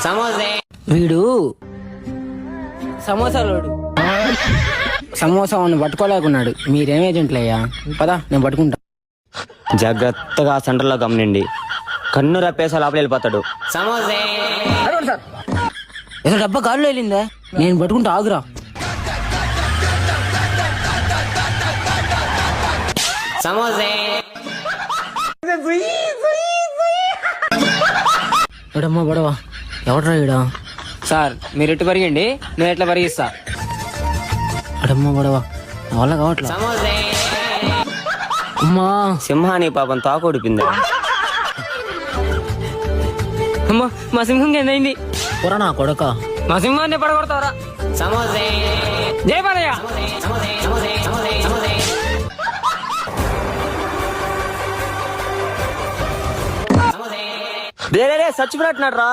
వీడు సమోసాలోడు. సమోసా వాడిని పట్టుకోలేకున్నాడు. మీరేం ఏజెంట్లయ్యా? పదా నేను పట్టుకుంటా. జాగ్రత్తగా సెంటర్లో గమనండి. కన్ను రప్పేసా లోపల వెళ్ళిపోతాడు. ఏదో డబ్బా కాళ్ళు వెళ్ళిందా? నేను పట్టుకుంటా, ఆగురా. ఎడమ్మా బడవా, ఎవడరా ఈడా? సార్ మీరు ఎటు పరిగండి, నేను ఎట్లా పరిగిస్తా. ఎడమ్మా బడవా, నా వల్ల కావట్లా. అమ్మా సింహాని పాపం తాకొడిపింది. అమ్మో మా సింహంకి ఏందైంది? పొర నా కొడక, మా సింహాన్ని పడగొడతావరా? జై బాలయ్య. చచ్చిపోయినట్టున్నాడు రా.